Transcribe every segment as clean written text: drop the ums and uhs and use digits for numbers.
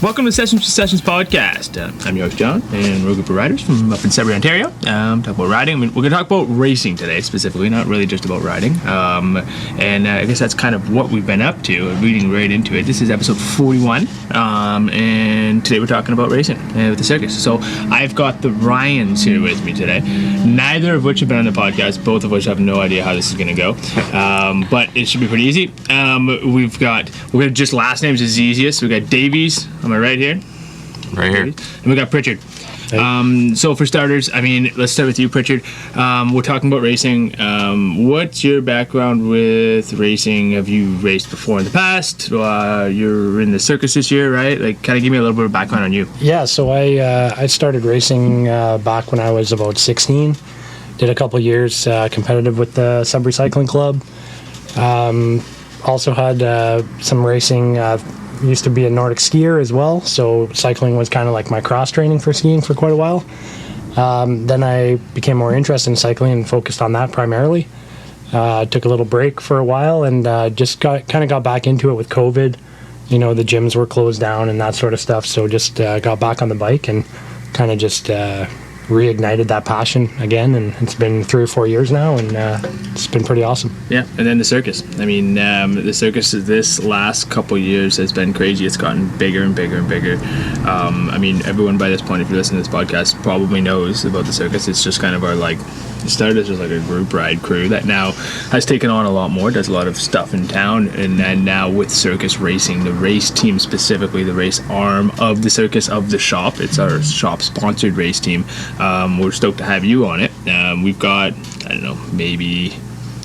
Welcome to Sessions to Sessions podcast. I'm your host, John, and we're a group of riders from up in Sudbury, Ontario. Talk about riding. We're going to talk about racing today, specifically, not really just about riding. I guess that's kind of what we've been up to, leading right into it. This is episode 41, and today we're talking about racing with the circus. So I've got the Ryans here with me today, neither of which have been on the podcast, both of which have no idea how this is going to go, but it should be pretty easy. We're going to just last names is the easiest. We got Davies. Am I right here? Right here. And we got Pritchard. So for starters, let's start with you, Pritchard. We're talking about racing. What's your background with racing? Have you raced before in the past? You're in the circus this year, right? Kind of give me a little bit of background on you. Yeah, so I started racing back when I was about 16. Did a couple years competitive with the Sudbury Cycling Club. Also had some racing. Used to be a Nordic skier as well, so cycling was kind of like my cross training for skiing for quite a while. Then I became more interested in cycling and focused on that primarily. Took a little break for a while and just got back into it with COVID. You know, the gyms were closed down and that sort of stuff, so just got back on the bike and kind of just reignited that passion again, and it's been 3 or 4 years now, and it's been pretty awesome. Yeah, and then the circus. The circus this last couple years has been crazy. It's gotten bigger and bigger and bigger. Everyone by this point, if you're listening to this podcast, probably knows about the circus. It's just kind of our it started as just like a group ride crew that now has taken on a lot more, does a lot of stuff in town, and then now with circus racing, the race team specifically, the race arm of the circus, of the shop, it's our shop sponsored race team. We're stoked to have you on it. We've got, maybe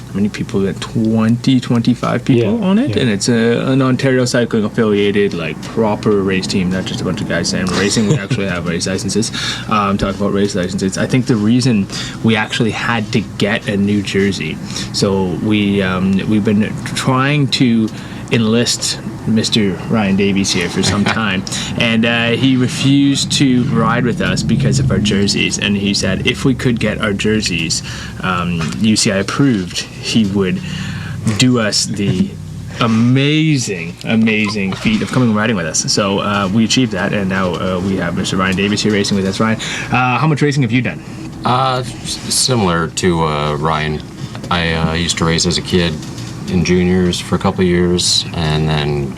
how many people? 20, 25 people on it, and it's an Ontario Cycling affiliated, proper race team, not just a bunch of guys saying we're racing. We actually have race licenses. Talk about race licenses. I think the reason we actually had to get a new jersey, so we've been trying to enlist Mr. Ryan Davies here for some time, and he refused to ride with us because of our jerseys, and he said if we could get our jerseys UCI approved, he would do us the amazing feat of coming and riding with us. So we achieved that, and now we have Mr. Ryan Davies here racing with us. Ryan, how much racing have you done? Similar to Ryan. I used to race as a kid in juniors for a couple of years, and then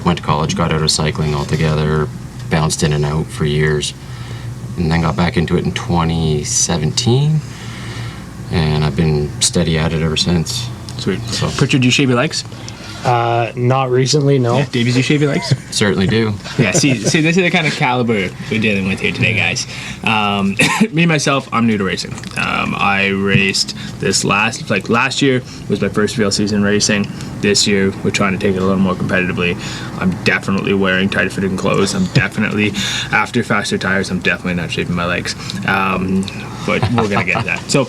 went to college, got out of cycling altogether, bounced in and out for years, and then got back into it in 2017, and I've been steady at it ever since. Sweet. So, Pritchard, do you shave your legs? Not recently, no. Yeah, Davies, you shave your legs? Certainly do. Yeah, see, this is the kind of caliber we're dealing with here today, guys. Me, myself, I'm new to racing. I raced this last year was my first real season racing. This year, we're trying to take it a little more competitively. I'm definitely wearing tight-fitting clothes. I'm definitely, after faster tires, I'm definitely not shaving my legs. But we're going to get to that. So,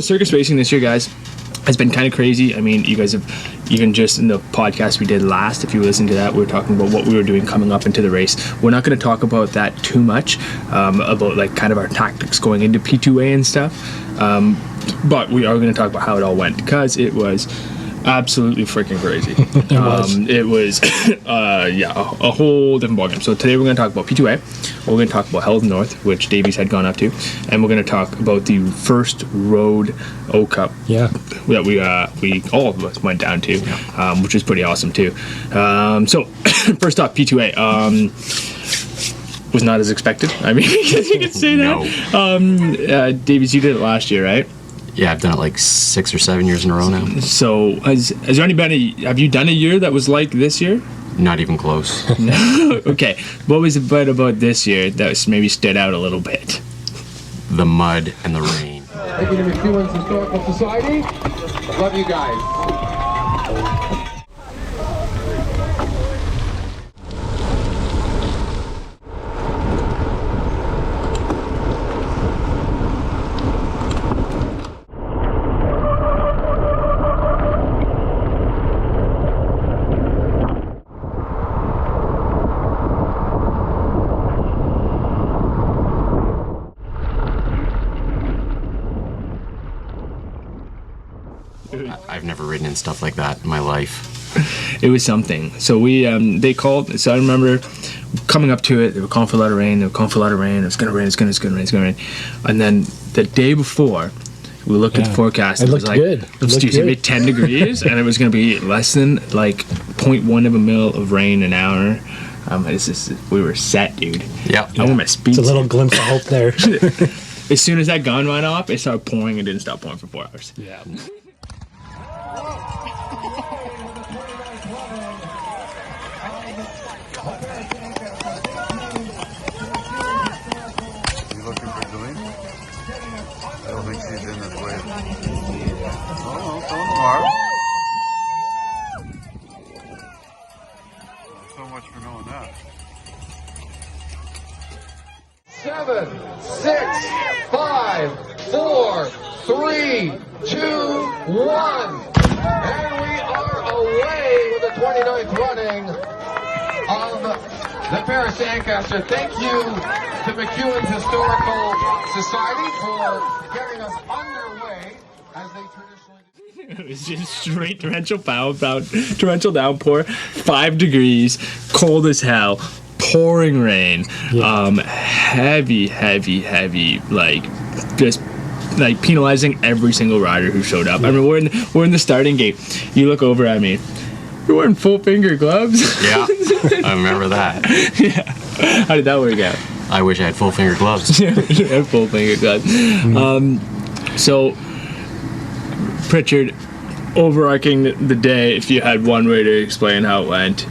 circus racing this year, guys, has been kind of crazy. You guys have, even just in the podcast we did last, if you listen to that, we were talking about what we were doing coming up into the race. We're not going to talk about that too much, about kind of our tactics going into P2A and stuff. But we are going to talk about how it all went, because it was absolutely freaking crazy. It was a whole different ballgame. So today we're going to talk about P2A. We're going to talk about Held North, which Davies had gone up to, and we're going to talk about the first road O Cup. Yeah. That we all of us went down to, which was pretty awesome too. So first off, P2A. Was not as expected. I guess you could say that. No. Davies, you did it last year, right? Yeah, I've done it 6 or 7 years in a row now. So, has there have you done a year that was like this year? Not even close. Okay. What was it about this year that maybe stood out a little bit? The mud and the rain. Taking the McEwen's Historical Society. Love you guys. I've never ridden in stuff like that in my life. It was something. So we, they called, so I remember coming up to it, they were calling for a lot of rain. They were calling for a lot of rain. It was gonna rain. It's gonna rain. And then the day before, we looked at the forecast. It was looked like, good. It was going to be 10 degrees, and it was going to be less than like 0.1 of a mil of rain an hour. We were set, dude. Yeah. I want my speed. It's a little glimpse of hope there. As soon as that gun went off, it started pouring and didn't stop pouring for 4 hours. Yeah. You looking for Deline? I don't think she's in this wave. Oh, so smart. So much for knowing that. 7, 6, 5, 4, 3, 2, 1. And we are away with the 29th running of the Paris-to-Ancaster. Thank you to McEwen's Historical Society for getting us underway as they traditionally do. It was just straight torrential downpour, 5 degrees, cold as hell, pouring rain, heavy, like just like penalizing every single rider who showed up. I mean, we're in the starting gate. You look over at me. You're wearing full finger gloves. Yeah, I remember that. Yeah. How did that work out? I wish I had full finger gloves. Yeah, full finger gloves. So, Pritchard, overarching the day, if you had one way to explain how it went.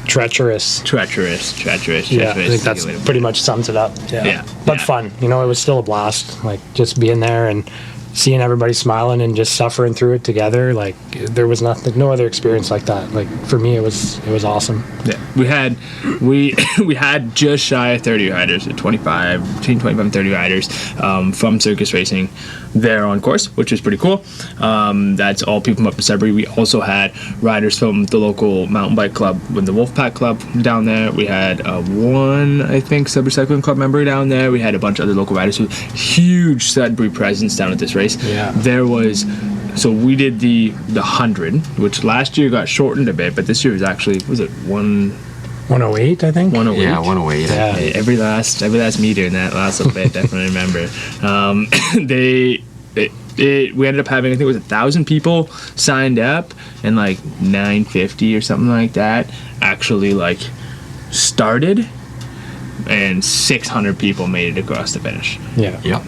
Treacherous. Yeah, I think that's pretty much sums it up. Yeah. But Yeah. fun. You know, it was still a blast. Like, just being there and seeing everybody smiling and just suffering through it together. Like, there was no other experience like that. Like, for me, it was awesome. Yeah, we had just shy of 30 riders, between 25 and 30 riders from circus racing there on course, which is pretty cool. That's all people from up in Sudbury. We also had riders from the local mountain bike club with the Wolfpack Club down there. We had one, I think, Sudbury Cycling Club member down there. We had a bunch of other local riders who huge Sudbury presence down at this race. Yeah. There was. So we did the 100, which last year got shortened a bit, but this year was actually, was it 108, I think. 108? Yeah, 108. Yeah. Every last meter in that last little bit, definitely remember. We ended up having, I think it was 1,000 people signed up, and like 950 or something like that actually like started, and 600 people made it across the finish. Yeah. Yep.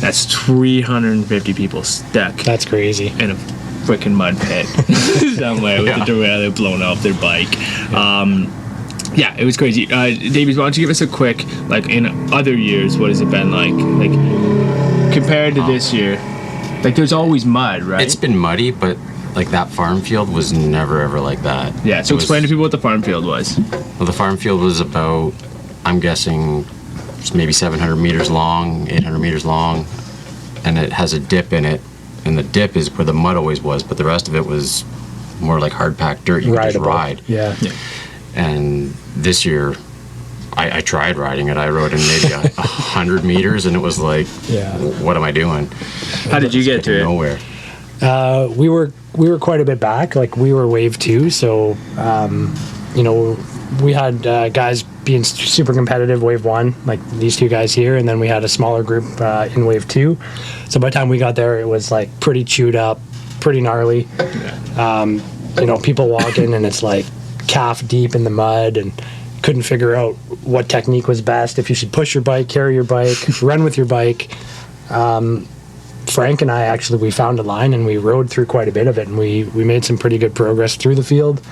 That's 350 people stuck That's crazy. in a freaking mud pit somewhere with the derailleur blown off their bike. Yeah, it was crazy. Davies, why don't you give us a quick, like, in other years, what has it been like compared to this year? Like, there's always mud, right? It's been muddy, but like that farm field was never ever like that. Yeah, so explain to people what the farm field was. Well, the farm field was about, I'm guessing, maybe 700 meters long, 800 meters long, and it has a dip in it, and the dip is where the mud always was, but the rest of it was more like hard packed dirt. You could just Rideable. ride. Yeah. And this year, I tried riding it. I rode in maybe 100 meters, and it was like, Yeah. what am I doing? How did you get to it? Nowhere. We were quite a bit back. Like, we were wave 2, so you know, we had guys being super competitive wave 1, like these two guys here, and then we had a smaller group in wave 2. So by the time we got there, it was like pretty chewed up, pretty gnarly. You know, people walking and it's like calf deep in the mud, and couldn't figure out what technique was best, if you should push your bike, carry your bike, run with your bike. Frank and I we found a line and we rode through quite a bit of it, and we made some pretty good progress through the field.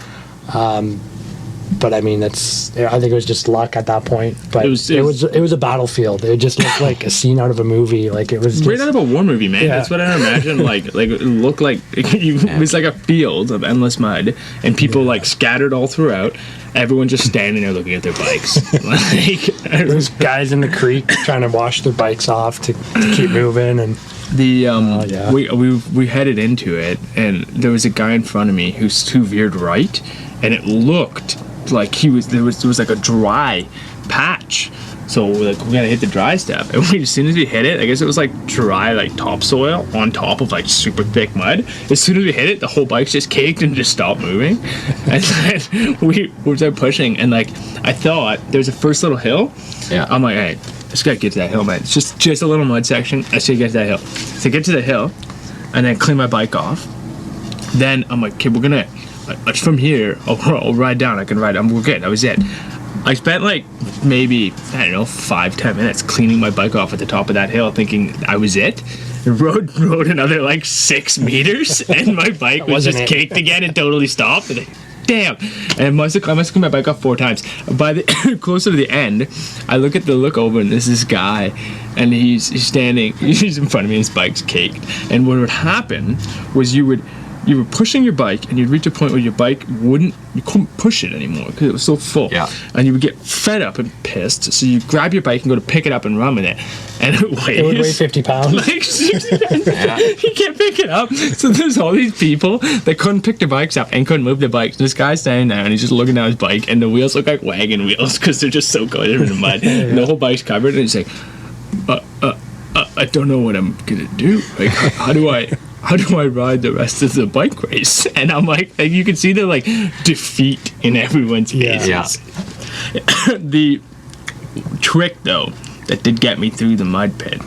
But I mean, I think it was just luck at that point. But it was a battlefield. It just looked like a scene out of a movie. Like, it was just, Right out of a war movie, man. Yeah. That's what I imagine. Like it looked like it was like a field of endless mud, and people like scattered all throughout. Everyone just standing there looking at their bikes. Like, there's guys in the creek trying to wash their bikes off to keep moving, and yeah. we headed into it, and there was a guy in front of me who veered right, and it looked like there was like a dry patch. So like we gotta hit the dry stuff, and as soon as we hit it, I guess it was like dry, like topsoil on top of like super thick mud. As soon as we hit it, the whole bike's just caked and just stopped moving. And then we started pushing, and like I thought there was a first little hill. Yeah. I'm like, hey, just gotta get to that hill, man. It's just a little mud section. I should get to that hill. So I get to the hill, and then clean my bike off. Then I'm like, okay, we're gonna from here. I'll ride down. I can ride. We're good. That was it. I spent like maybe, I don't know, 5-10 minutes cleaning my bike off at the top of that hill, thinking I was it. Rode another like 6 meters, and my bike was just caked again and totally stopped. And damn! And I must have cleaned my bike off 4 times. By the closer to the end, I look over, and there's this guy, and he's standing. He's in front of me, and his bike's caked. And what would happen was you were pushing your bike, and you'd reach a point where your bike you couldn't push it ananymore because it was so full. Yeah. And you would get fed up and pissed, so you grab your bike and go to pick it up and run with it. And it would weigh 50 pounds. Like 60 pounds. Yeah. You can't pick it up. So there's all these people that couldn't pick their bikes up and couldn't move their bikes. This guy's standing there, and he's just looking at his bike, and the wheels look like wagon wheels because they're just so good in the mud. And the whole bike's covered, and he's like, I don't know what I'm gonna do. Like, how do I ride the rest of the bike race? And I'm like you can see the like defeat in everyone's faces. Yeah. The trick though that did get me through the mud pit,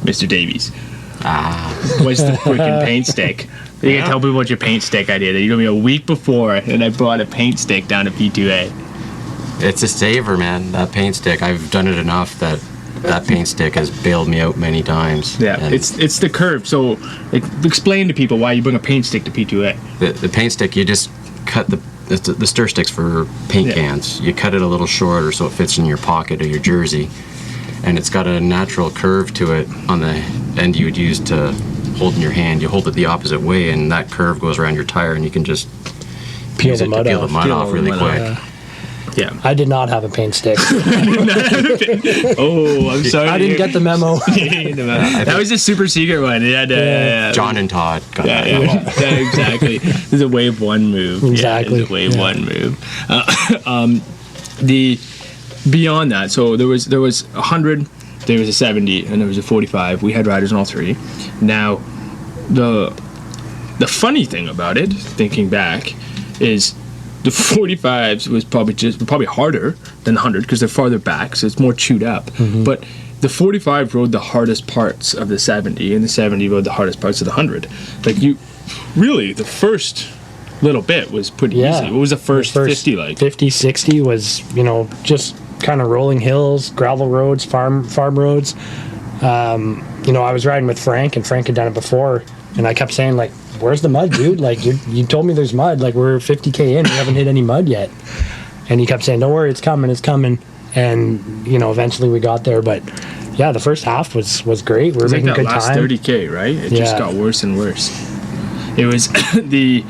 Mr. Davies, was the freaking paint stick. You can tell people about your paint stick idea that you told me a week before, and I brought a paint stick down to P2A. It's a saver, man. That paint stick. I've done it enough that paint stick has bailed me out many times. Yeah, and it's the curve. So explain to people why you bring a paint stick to P2A. The paint stick, you just cut the stir sticks for paint cans. You cut it a little shorter so it fits in your pocket or your jersey, and it's got a natural curve to it on the end you would use to hold in your hand. You hold it the opposite way, and that curve goes around your tire, and you can just peel the mud off really quick. Yeah. I did not have a paint stick. Oh, I'm sorry. I didn't get the memo. That was a super secret one. John and Todd got that. Yeah, exactly. This is a wave 1 move. Exactly. Yeah, it's a wave 1 move. The beyond that, so there was 100, there was a 70, and there was a 45. We had riders on all 3. Now, the funny thing about it, thinking back, is the 45s was probably harder than the 100 because they're farther back, so it's more chewed up. Mm-hmm. But the 45 rode the hardest parts of the 70, and the 70 rode the hardest parts of the 100. Like the first little bit was pretty easy. What was the first 50 like? 50, 60 was, just kind of rolling hills, gravel roads, farm roads. I was riding with Frank, and Frank had done it before, and I kept saying, like, where's the mud, dude? Like, you told me there's mud. Like, we're 50K in. We haven't hit any mud yet. And he kept saying, don't worry, it's coming. And, eventually we got there. But, yeah, the first half was great. We were making good time. Last 30K, right? It just got worse and worse. It was the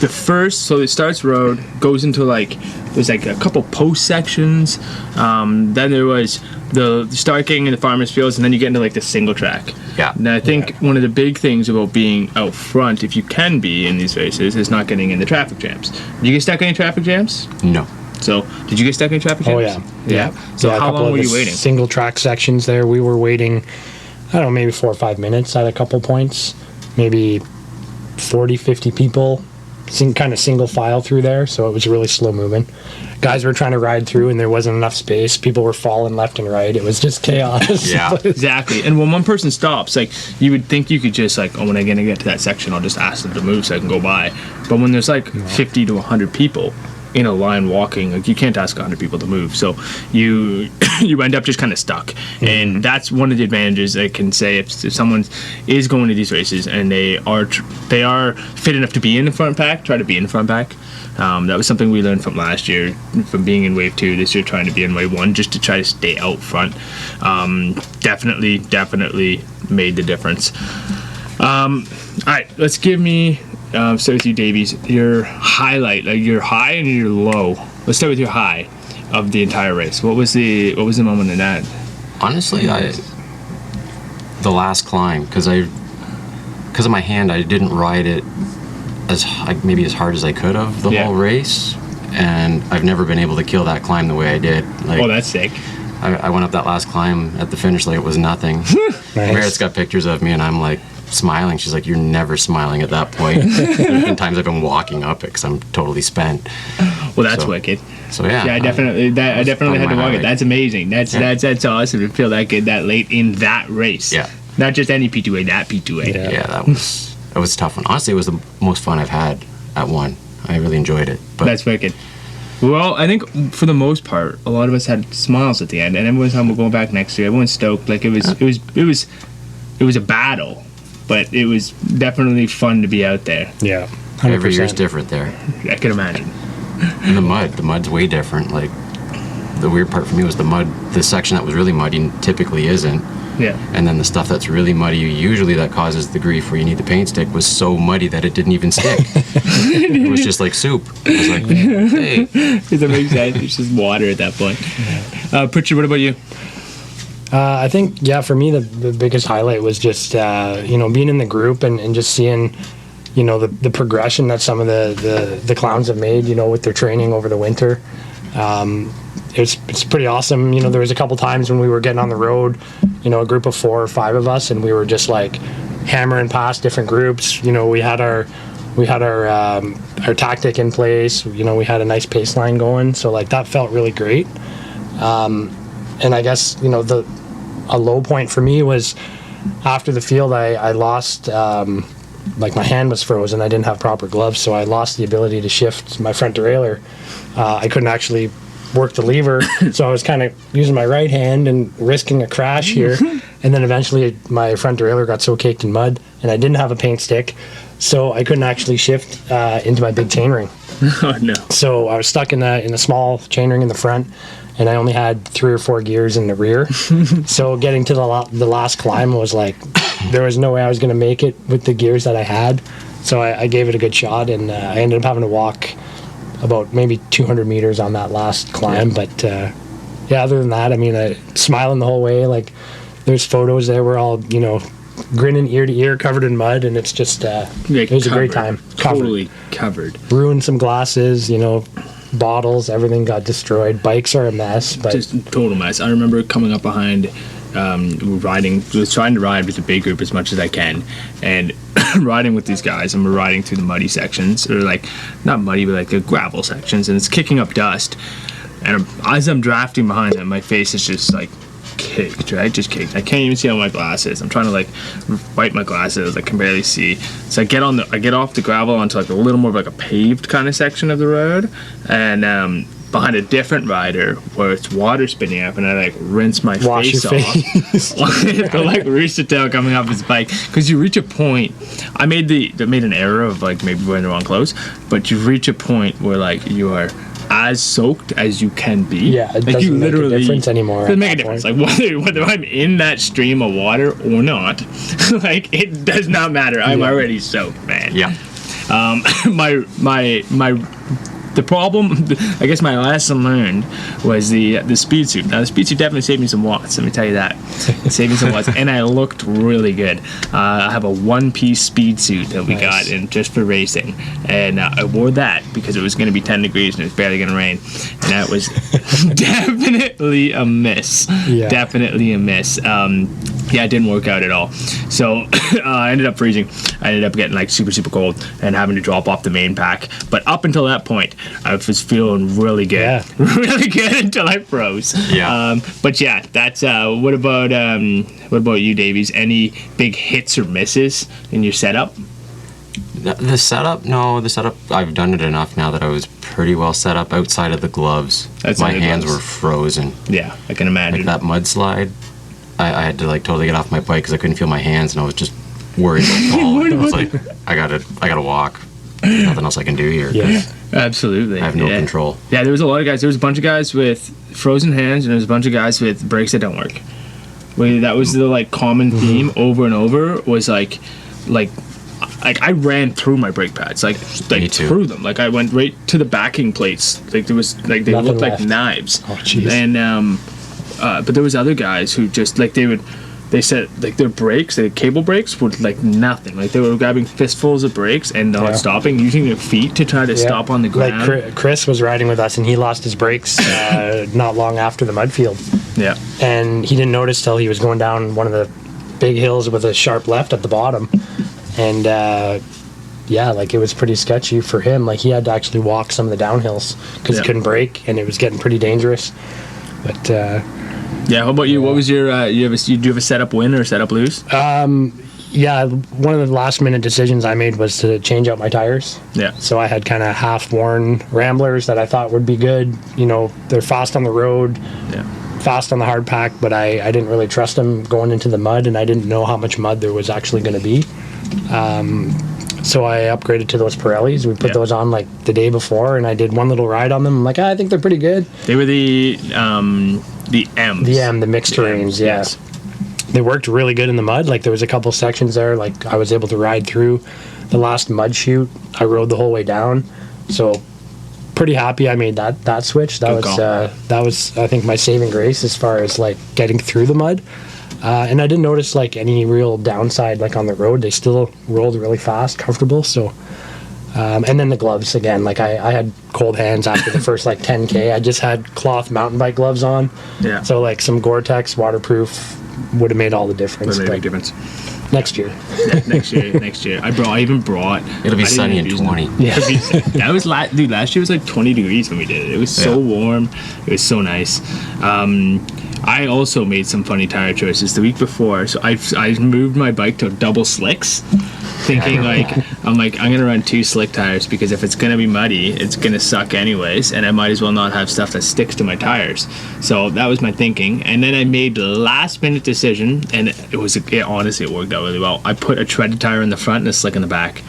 first, so it starts road, goes into there's a couple post sections. Then there was the start getting in the farmers fields, and then you get into the single track. Yeah. And I think one of the big things about being out front, if you can be in these races, is not getting in the traffic jams. Did you get stuck in any traffic jams? No. So, did you get stuck in traffic jams? Oh, yeah. Yeah. So, how long were you waiting? Single track sections there, we were waiting, I don't know, maybe 4 or 5 minutes at a couple points. Maybe 40, 50 people, kind of single file through there, so it was really slow moving. Guys were trying to ride through, and there wasn't enough space. People were falling left and right. It was just chaos. Yeah, exactly. And when one person stops, you would think you could just when I'm gonna get to that section, I'll just ask them to move so I can go by. But when there's 50 to 100 people in a line walking, you can't ask 100 people to move, so you end up just kind of stuck. And that's one of the advantages I can say if someone is going to these races and they are fit enough to be in the front pack, try to be in the front pack. That was something we learned from last year, from being in wave 2 this year, trying to be in wave 1 just to try to stay out front. Definitely made the difference. All right, let's give me start with you, Davies. Your highlight, your high and your low. Let's start with your high of the entire race. What was the moment in that? Honestly, the last climb, because of my hand, I didn't ride it as hard as I could have whole race, and I've never been able to kill that climb the way I did. Oh, that's sick. I went up that last climb at the finish like it was nothing. Meredith's got pictures of me, and I'm like smiling. She's like, "You're never smiling at that point." There's been times I've been walking up it because I'm totally spent. Well, that's wicked. So yeah, I definitely had to walk it. That's amazing. That's awesome to feel that good that late in that race. Yeah. Not just any P2A, that P2A. Yeah, that was a tough one. Honestly, it was the most fun I've had at one. I really enjoyed it. But that's wicked. Well, I think for the most part, a lot of us had smiles at the end, and everyone's saying we're going back next year. Everyone's stoked. Like it was a battle, but it was definitely fun to be out there. Yeah, 100%. Every year's different there. I can imagine. And the mud's way different. Like the weird part for me was the mud. The section that was really muddy typically isn't. Yeah. And then the stuff that's really muddy, usually that causes the grief where you need the paint stick, was so muddy that it didn't even stick. It was just like soup. It was like, hey. Does that make sense? It's just water at that point. Pritchard, what about you? I think, for me, the biggest highlight was just, being in the group and just seeing, the progression that some of the clowns have made, with their training over the winter. It's pretty awesome. There was a couple times when we were getting on the road, a group of 4 or 5 of us, and we were just like hammering past different groups. We had our tactic in place. We had a nice pace line going, so like that felt really great. And I guess a low point for me was after the field. I lost like my hand was frozen. I didn't have proper gloves, so I lost the ability to shift my front derailleur. I couldn't actually work the lever, so I was kind of using my right hand and risking a crash here. And then eventually my front derailleur got so caked in mud, and I didn't have a paint stick, so I couldn't actually shift into my big chainring. Oh no! So I was stuck in a small chainring in the front, and I only had 3 or 4 gears in the rear. So getting to the last climb was like, there was no way I was going to make it with the gears that I had. So I gave it a good shot, and I ended up having to walk about maybe 200 meters on that last climb. But other than that, I mean, I smiling the whole way. Like, there's photos there. We're all, grinning ear to ear, covered in mud, and it's just it was a great time. Totally covered. Ruined some glasses, bottles, everything got destroyed. Bikes are a mess, but just a total mess. I remember coming up behind, was trying to ride with a big group as much as I can, and riding with these guys, and we're riding through the muddy sections, or like not muddy, but like the gravel sections, and it's kicking up dust. And as I'm drafting behind them, my face is just like caked, right? Just caked. I can't even see on my glasses. I'm trying to like wipe my glasses. I can barely see. So I get off the gravel onto like a little more of like a paved kind of section of the road, and behind a different rider where it's water spitting up, and I like rinse my face off. The like rooster tail coming off his bike, because you reach a point. I made an error of like maybe wearing the wrong clothes, but you reach a point where like you are as soaked as you can be. Yeah, it like doesn't you make literally a difference anymore. It doesn't make a difference. Like whether I'm in that stream of water or not, like it does not matter. I'm already soaked, man. Yeah. The problem, I guess my lesson learned was the speed suit. Now the speed suit definitely saved me some watts, let me tell you that. It saved me some watts, and I looked really good. I have a one-piece speed suit that we got in just for racing, and I wore that because it was going to be 10 degrees and it was barely going to rain, and that was definitely a miss. Yeah. Definitely a miss. It didn't work out at all. So I ended up freezing. I ended up getting like super, super cold and having to drop off the main pack. But up until that point, I was feeling really good. Yeah. Really good until I froze. Yeah. But yeah, that's what about you, Davies? Any big hits or misses in your setup? The setup, I've done it enough now that I was pretty well set up outside of the gloves. My hands were frozen. Yeah, I can imagine. Like that mudslide, I had to like totally get off my bike because I couldn't feel my hands, and I was just worried about falling. I was like, I gotta walk. There's nothing else I can do here. Yeah. Absolutely. I have no control. Yeah, there was a lot of guys. There was a bunch of guys with frozen hands, and there was a bunch of guys with brakes that don't work. That was the like common theme over and over. Was like I ran through my brake pads, like through them. Like I went right to the backing plates. Like there was like they looked like knives. Oh jeez. And but there was other guys who just like they would they said like their brakes, the cable brakes, were like nothing. Like they were grabbing fistfuls of brakes and not stopping, using their feet to try to stop on the ground. Like Chris was riding with us, and he lost his brakes not long after the mud field. Yeah. And he didn't notice till he was going down one of the big hills with a sharp left at the bottom. And like it was pretty sketchy for him. Like he had to actually walk some of the downhills because he couldn't brake, and it was getting pretty dangerous. But how about you? What was your do you have a setup win or a setup lose? One of the last minute decisions I made was to change out my tires. Yeah. So I had kind of half worn Ramblers that I thought would be good. You know, they're fast on the road. Yeah. Fast on the hard pack, but I didn't really trust them going into the mud, and I didn't know how much mud there was actually going to be. So I upgraded to those Pirellis. We put those on like the day before, and I did one little ride on them. I'm like, I think they're pretty good. They were the M's. The mixed terrains, yes. They worked really good in the mud. Like there was a couple sections there, like I was able to ride through the last mud chute. I rode the whole way down, so pretty happy I made that switch. That was I think my saving grace as far as like getting through the mud. And I didn't notice like any real downside like on the road. They still rolled really fast, comfortable. So and then the gloves again, like I had cold hands after the first like 10K. I just had cloth mountain bike gloves on. Yeah. So like some Gore-Tex waterproof would have made all the difference. Would have made a big difference. Next year. Next year. I even brought. It'll be sunny in 20. Yeah. That was last year was like 20 degrees when we did it. It was so warm. It was so nice. I also made some funny tire choices the week before. So I moved my bike to double slicks, thinking I'm gonna run 2 slick tires because if it's gonna be muddy, it's gonna suck anyways, and I might as well not have stuff that sticks to my tires. So that was my thinking, and then I made the last minute decision, and it honestly worked out really well. I put a treaded tire in the front and a slick in the back.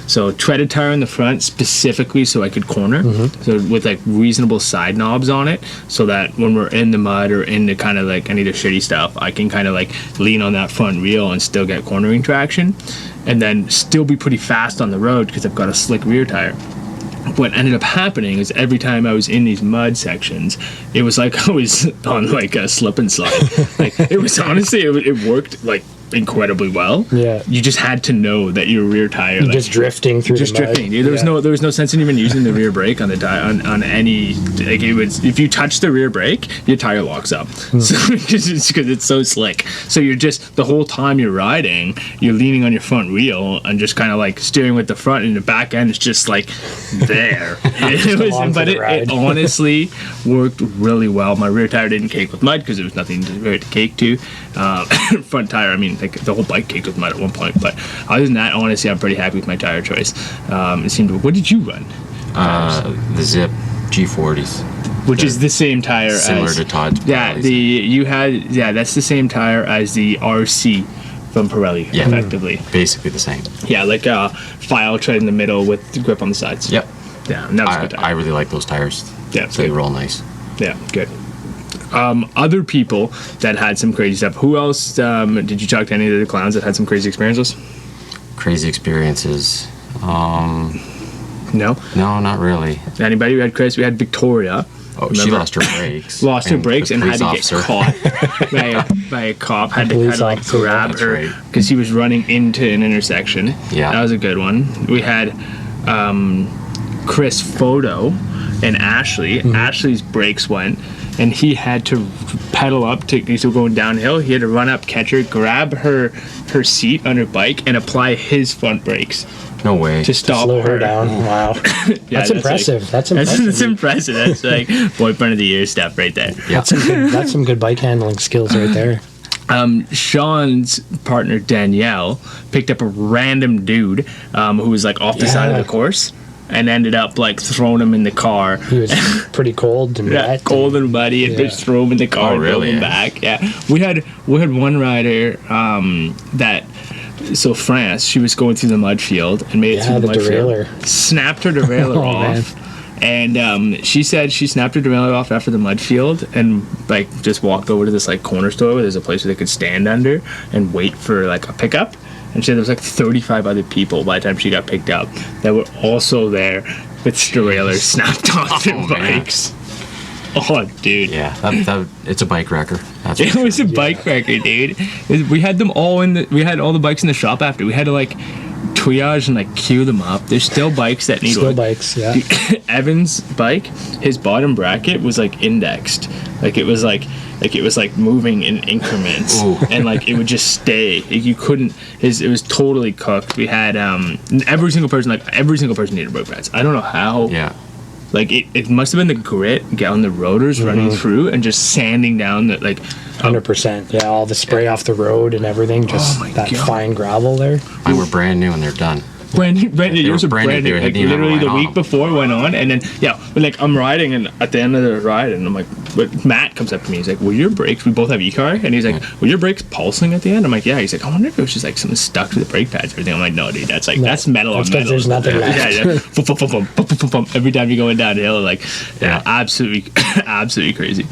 So treaded tire in the front specifically so I could corner, so with like reasonable side knobs on it, so that when we're in the mud or in the kind of like any of the shitty stuff, I can kind of like lean on that front wheel and still get cornering traction, and then still be pretty fast on the road because I've got a slick rear tire. What ended up happening is every time I was in these mud sections, it was like I was on like a slip and slide. Like it was honestly, it worked like incredibly well. Yeah. You just had to know that your rear tire just drifting through the mud. Drifting. There was no sense in even using the rear brake on the tire on any like it was if you touch the rear brake, your tire locks up. So because it's so slick. So you're just the whole time you're riding, you're leaning on your front wheel and just kind of like steering with the front, and the back end is just like there. It honestly worked really well. My rear tire didn't cake with mud because there was nothing to cake to. Front tire, I mean, like the whole bike caked with mud at one point, but other than that, honestly, I'm pretty happy with my tire choice. It seemed to. What did you run? The Zip G40s, which is the same tire similar to Todd's. That's the same tire as the RC from Pirelli, effectively. Basically the same. Yeah, like a file tread in the middle with the grip on the sides. Yep. Yeah, and that was a good tire. I really like those tires. Yeah, so they roll nice. Yeah, good. Other people that had some crazy stuff. Who else did you talk to? Any of the clowns that had some crazy experiences? Crazy experiences. No, not really. Anybody? We had Chris. We had Victoria. Oh, remember? She lost her brakes. Lost her brakes and had to get caught by a cop. Had to like grab her because he was running into an intersection. Yeah, that was a good one. We had Chris Photo and Ashley. Ashley's brakes went, and he had to pedal up to going downhill. He had to run up, catch her, grab her seat on her bike, and apply his front brakes. No way. To stop slow her down. Wow. That's impressive. That's impressive. That's like boyfriend of the year stuff right there. Yeah. That's some good bike handling skills right there. Sean's partner Danielle picked up a random dude who was like off the side of the course and ended up like throwing him in the car. He was pretty cold and wet. Cold and muddy, and just throw him in the car and drove him back. Yeah. We had one rider that. So France, she was going through the mud field and made it through the mud derailleur. Field. Snapped her derailleur off. Man. And she said she snapped her derailleur off after the mud field and like just walked over to this like corner store where there's a place where they could stand under and wait for like a pickup. And she said there was like 35 other people by the time she got picked up that were also there with derailleurs snapped off their bikes. Oh, dude. Yeah, it's a bike wrecker. That's for It sure. was a bike wrecker, dude. We had them all we had all the bikes in the shop after. We had to like triage and like queue them up. There's still bikes that need Still work. bikes, yeah. Dude, Evan's bike, his bottom bracket was like indexed. Like it was like moving in increments. Ooh. And like it would just stay. Like, you couldn't it was totally cooked. We had every single person needed brake pads. I don't know how. Yeah. Like it must have been the grit on the rotors running through and just sanding down the 100%. Yeah, all the spray off the road and everything, just my that God. fine gravel there. Mine were brand new and they're done. brand yours were are brand new, brand they new. were Like hitting on literally the right week on. before went on, and then like I'm riding, and at the end of the ride, and I'm like, but Matt comes up to me, he's like, "Were your brakes?" We both have e-car, and he's like, "Were your brakes pulsing at the end?" I'm like, "Yeah." He's like, "I wonder if it was just like something stuck to the brake pads or everything." I'm like, "No, dude, that's metal on That's 'cause metal." there's nothing left. Yeah. Bum, bum, bum, bum, bum, bum, bum. Every time you're going downhill, like, yeah, absolutely, absolutely crazy.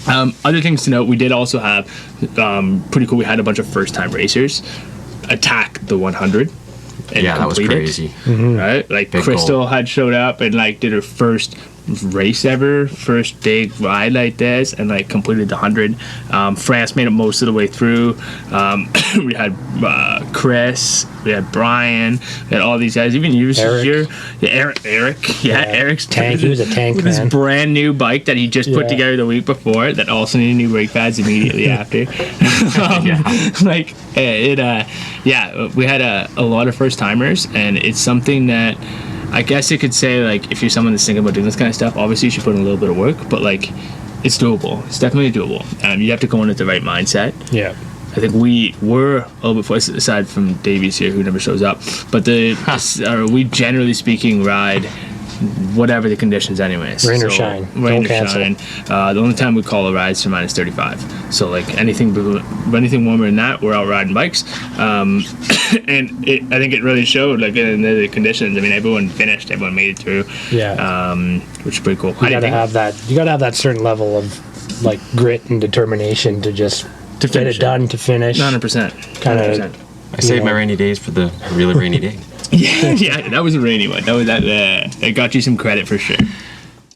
Other things to note, we did also have pretty cool. We had a bunch of first-time racers attack the 100. And Yeah, that was complete it, crazy. right? Like Big Crystal goal. had showed up and like did her first race ever, first big ride like this, and like completed the 100. France made it most of the way through. We had Chris, we had Brian, we had all these guys. Even you, Eric. Eric, yeah, Eric's Tank. He was a tank, with his man. brand new bike that he just put Yeah. together the week before. That also needed new brake pads immediately after. Like we had a lot of first timers, and it's something that I guess you could say, like, if you're someone that's thinking about doing this kind of stuff, obviously you should put in a little bit of work, but like it's doable. It's definitely doable. You have to go in with the right mindset. Yeah. I think we were a little bit fortunate, aside from Davies here, who never shows up. But we generally speaking ride whatever the conditions, anyways. Rain or shine. Rain Don't or cancel. shine. The only time we call a ride is for -35. So like anything warmer than that, we're out riding bikes. And I think it really showed, like, in the conditions. I mean, everyone finished. Everyone made it through. Yeah. Which is pretty cool. You gotta have that certain level of like grit and determination to just get finish it done, to finish. 100%. Kinda- 100%. I saved my know. rainy days for the really rainy day. Yeah, that was a rainy one. That got you some credit for sure.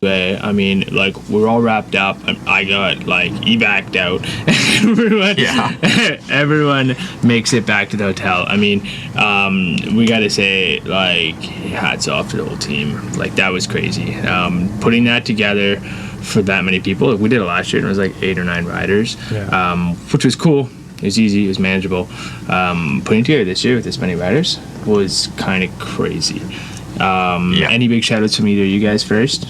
I mean, like, we're all wrapped up. I got like evac out. Everyone makes it back to the hotel. I mean, we got to say, like, hats off to the whole team. Like, that was crazy. Putting that together for that many people. Like, we did it last year, and it was like 8 or 9 riders, which was cool. It was easy. It was manageable. Putting it together this year with this many riders was kind of crazy. Any big shout outs from either of you guys first?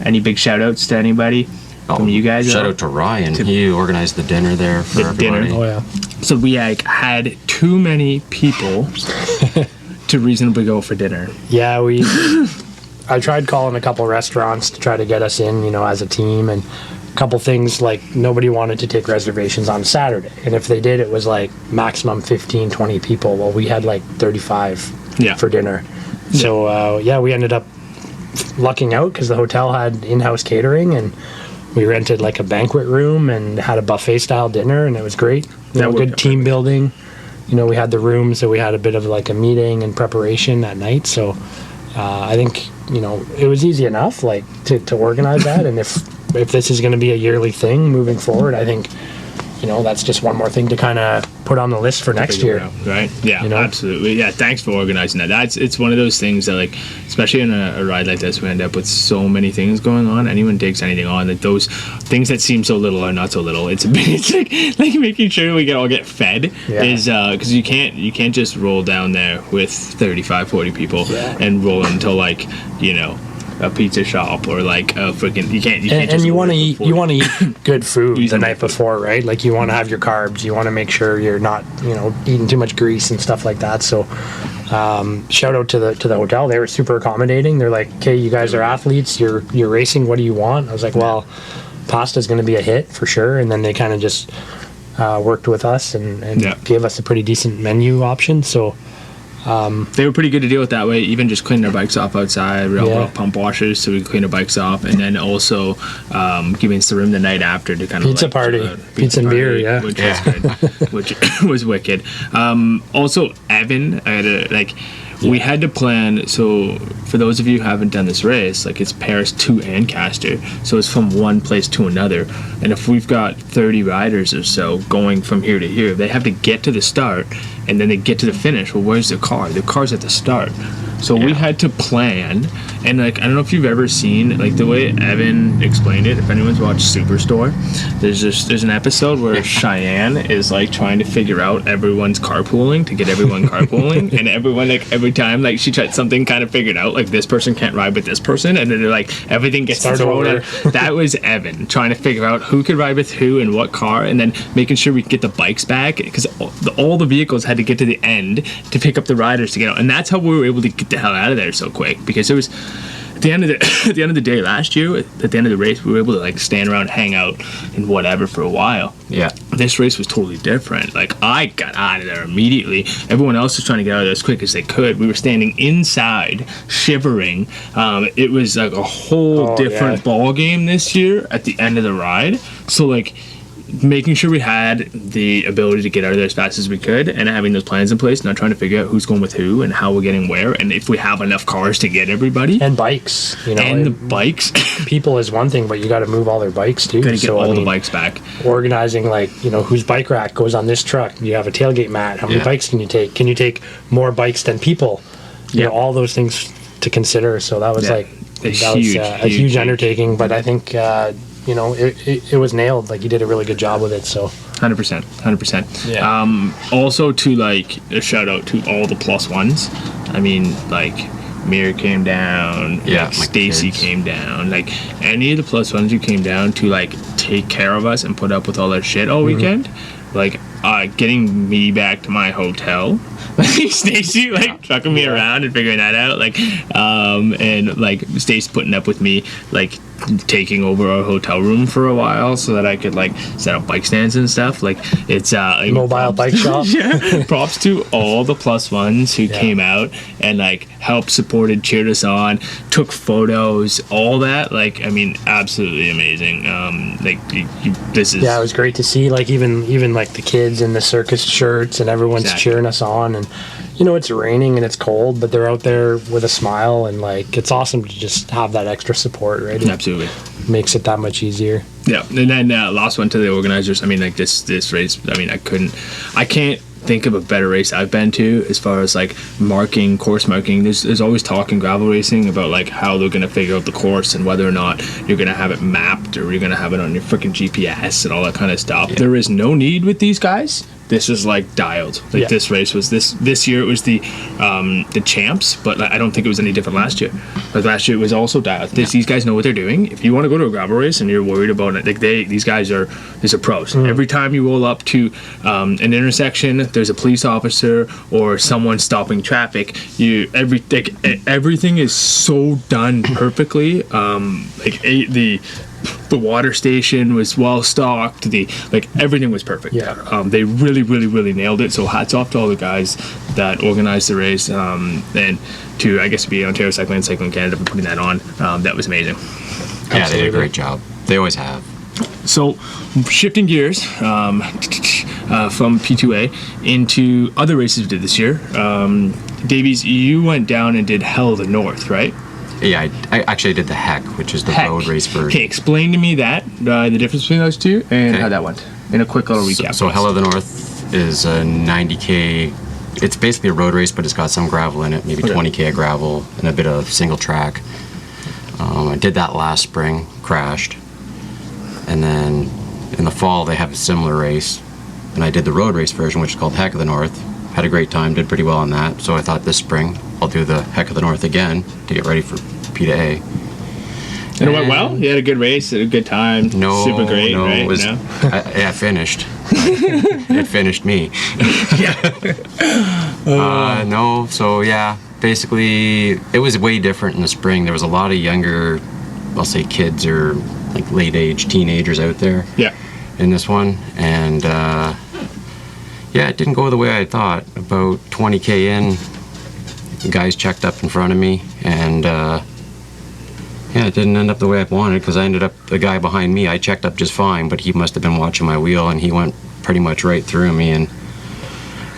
Any big shout outs to anybody from you guys? Shout out to Ryan. He organized the dinner there for The dinner. everybody. Oh yeah. So we had too many people to reasonably go for dinner. Yeah, I tried calling a couple restaurants to try to get us in, as a team, and a couple things, like nobody wanted to take reservations on Saturday. And if they did, it was like maximum 15, 20 people. Well, we had like 35 for dinner. So, we ended up lucking out because the hotel had in-house catering, and we rented like a banquet room and had a buffet style dinner, and it was great. That worked Good out team building. We had the room, so we had a bit of like a meeting and preparation at night. So I think it was easy enough, like to organize that. And if this is going to be a yearly thing moving forward, I think that's just one more thing to kind of put on the list for next Figure it year. out, right? Yeah, absolutely. Yeah, thanks for organizing that. It's one of those things that, like, especially in a ride like this, we end up with so many things going on. Anyone takes anything on, like those things that seem so little are not so little. It's like making sure we all get fed is because you can't just roll down there with 35, 40 people and roll until like a pizza shop or like a freaking you can't And just you want to order eat before. good food the Reasonable night food. before, right? Like you want to have your carbs. You want to make sure you're not eating too much grease and stuff like that. So shout out to the hotel. They were super accommodating. They're like, okay, you guys are athletes. You're racing. What do you want? I was like, well, pasta's going to be a hit for sure. And then they kind of just worked with us and gave us a pretty decent menu option. So they were pretty good to deal with that way. Even just cleaning our bikes off outside. We all pump washers, so we could clean our bikes off, and then also giving us the room the night after to kind of Pizza party. Pizza and beer, yeah. which was good, which was wicked. Also, Evan, We had to plan. So for those of you who haven't done this race, like it's Paris-to-Ancaster, so it's from one place to another. And if we've got 30 riders or so going from here to here, they have to get to the start and then they get to the finish. Well, where's the car? The car's at the start. So we had to plan, and like I don't know if you've ever seen like the way Evan explained it. If anyone's watched Superstore, there's an episode where Cheyenne is like trying to figure out everyone's carpooling to get everyone carpooling, and everyone like every time like she tried something kind of figured out, like this person can't ride with this person, and then they're like everything gets thrown in. That was Evan trying to figure out who could ride with who and what car, and then making sure we could get the bikes back because all the vehicles had to get to the end to pick up the riders to get out, and that's how we were able to get the hell out of there so quick, because it was at the end of the day last year, at the end of the race, we were able to like stand around, hang out and whatever for a while. Yeah. This race was totally different. Like I got out of there immediately. Everyone else was trying to get out of there as quick as they could. We were standing inside shivering. It was like a whole different ball game this year at the end of the ride. So like making sure we had the ability to get out of there as fast as we could, and having those plans in place, not trying to figure out who's going with who and how we're getting where, and if we have enough cars to get everybody. And bikes, you know. And the bikes. People is one thing, but you got to move all their bikes too. Got to get all the bikes back. Organizing, like, you know, whose bike rack goes on this truck. You have a tailgate mat. How many bikes can you take? Can you take more bikes than people? You know, all those things to consider. So that was like a huge undertaking, but I think you know, it was nailed. Like, you did a really good job with it. So 100%. Yeah. Also, to like a shout out to all the plus ones. I mean, like Mir came down. Yeah. Like Stacy came down. Like any of the plus ones who came down to like take care of us and put up with all that shit all weekend. Like getting me back to my hotel. Like Stacy like trucking me around and figuring that out. Like and like Stacy putting up with me like taking over our hotel room for a while so that I could like set up bike stands and stuff. Like it's like, mobile bike shop. Yeah. Props to all the plus ones who came out and like helped, supported, cheered us on, took photos, all that. Like, I mean, absolutely amazing. Like this is it was great to see. Like even like the kids in the circus shirts and everyone's cheering us on. And you know, it's raining and it's cold, but they're out there with a smile, and like it's awesome to just have that extra support, right? Absolutely makes it that much easier. Yeah. And then last one to the organizers. I mean, like this race, I mean, I can't think of a better race I've been to as far as like course marking. There's always talk in gravel racing about like how they're gonna figure out the course and whether or not you're gonna have it mapped or you're gonna have it on your freaking GPS and all that kind of stuff. There is no need with these guys. This is like dialed. Like this race was this year it was the champs, but I don't think it was any different last year. But last year it was also dialed. These guys know what they're doing. If you want to go to a gravel race and you're worried about it, like these guys are pros. Every time you roll up to an intersection, there's a police officer or someone stopping traffic. Everything is so done perfectly. The water station was well stocked. Everything was perfect. Yeah. They really nailed it. So hats off to all the guys that organized the race, and to I guess be Ontario Cycling and Cycling Canada for putting that on. That was amazing. Yeah, Absolutely. They did a great job. They always have. So, shifting gears from P2A into other races we did this year. Davies, you went down and did Hell of the North, right? Yeah, I actually did the Heck, which is the road race version. Okay, explain to me that, the difference between those two, and how that went, in a quick little recap. So Hell of the North is a 90K, it's basically a road race, but it's got some gravel in it, maybe 20K of gravel, and a bit of single track. I did that last spring, crashed, and then in the fall they have a similar race, and I did the road race version, which is called Heck of the North. Had a great time, did pretty well on that, so I thought this spring I'll do the Heck of the North again to get ready for P2A. And it went well? You had a good race, had a good time? No, super great, no, right? It was, I finished. It finished me. No, so yeah, basically it was way different in the spring. There was a lot of younger, I'll say kids or like late age teenagers out there. Yeah. In this one, and yeah, it didn't go the way I thought. About 20K in, the guys checked up in front of me, and yeah, it didn't end up the way I wanted, because I ended up, the guy behind me, I checked up just fine, but he must have been watching my wheel, and he went pretty much right through me, and